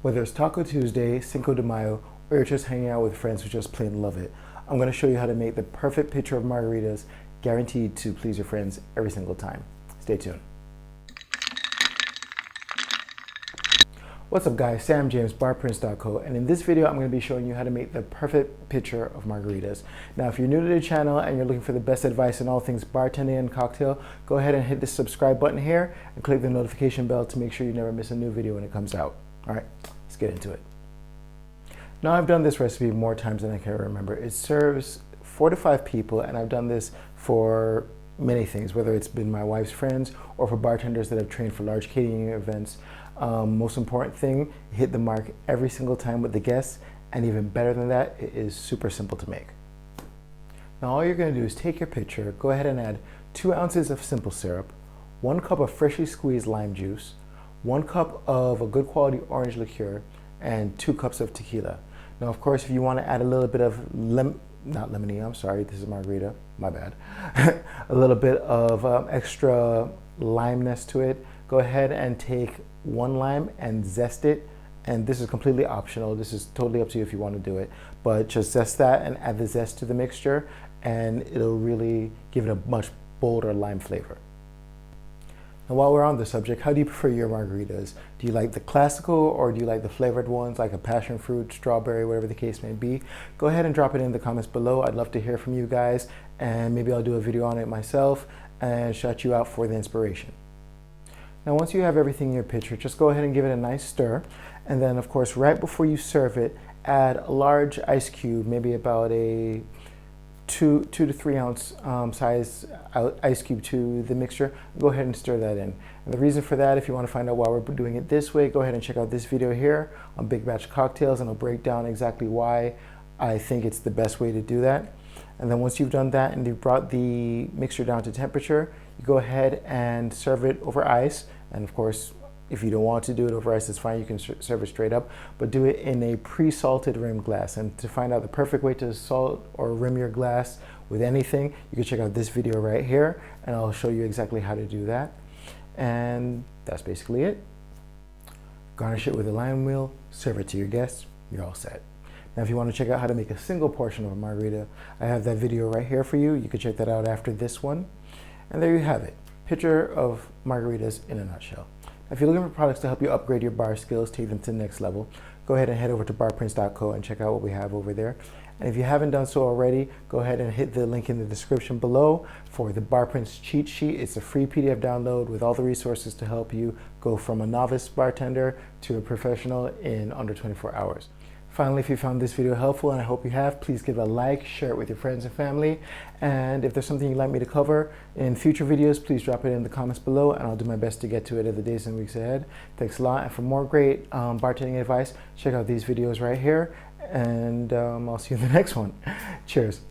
Whether it's Taco Tuesday, Cinco de Mayo, or you're just hanging out with friends who just plain love it, I'm going to show you how to make the perfect pitcher of margaritas, guaranteed to please your friends every single time. Stay tuned. What's up guys, Sam James, Barprints.co, and in this video I'm going to be showing you how to make the perfect pitcher of margaritas. Now if you're new to the channel and you're looking for the best advice in all things bartending and cocktail, go ahead and hit the subscribe button here and click the notification bell to make sure you never miss a new video when it comes out. Alright, let's get into it. Now I've done this recipe more times than I can remember. It serves 4 to 5 people, and I've done this for many things, whether it's been my wife's friends or for bartenders that have trained for large catering events. Most important thing, hit the mark every single time with the guests, and even better than that, it is super simple to make. Now all you're going to do is take your pitcher, go ahead and add 2 ounces of simple syrup, 1 cup of freshly squeezed lime juice, 1 cup of a good quality orange liqueur, and 2 cups of tequila. Now of course if you want to add a little bit of not lemony, I'm sorry, this is margarita, my bad. A little bit of extra limeness to it, go ahead and take 1 lime and zest it, and this is completely optional. This is totally up to you if you want to do it, but just zest that and add the zest to the mixture, and it'll really give it a much bolder lime flavor. Now while we're on the subject, how do you prefer your margaritas? Do you like the classical or do you like the flavored ones like a passion fruit, strawberry, whatever the case may be? Go ahead and drop it in the comments below. I'd love to hear from you guys, and maybe I'll do a video on it myself and shout you out for the inspiration. Now once you have everything in your pitcher, just go ahead and give it a nice stir, and then of course right before you serve it, add a large ice cube, maybe about a 2 to 3 ounce size ice cube to the mixture. Go ahead and stir that in. And the reason for that, if you want to find out why we're doing it this way, go ahead and check out this video here on Big Batch Cocktails, and I'll break down exactly why I think it's the best way to do that. And then once you've done that and you've brought the mixture down to temperature, you go ahead and serve it over ice. And of course, if you don't want to do it over ice, it's fine, you can serve it straight up, but do it in a pre-salted rim glass. And to find out the perfect way to salt or rim your glass with anything, you can check out this video right here, and I'll show you exactly how to do that. And that's basically it. Garnish it with a lime wheel, serve it to your guests, you're all set. Now if you want to check out how to make a single portion of a margarita, I have that video right here for you. You can check that out after this one. And there you have it. Pitcher of margaritas in a nutshell. If you're looking for products to help you upgrade your bar skills, take them to the next level, go ahead and head over to barprints.co and check out what we have over there. And if you haven't done so already, go ahead and hit the link in the description below for the Barprints cheat sheet. It's a free PDF download with all the resources to help you go from a novice bartender to a professional in under 24 hours. Finally, if you found this video helpful, and I hope you have, please give it a like, share it with your friends and family. And if there's something you'd like me to cover in future videos, please drop it in the comments below, and I'll do my best to get to it in the days and weeks ahead. Thanks a lot. And for more great bartending advice, check out these videos right here, and I'll see you in the next one. Cheers.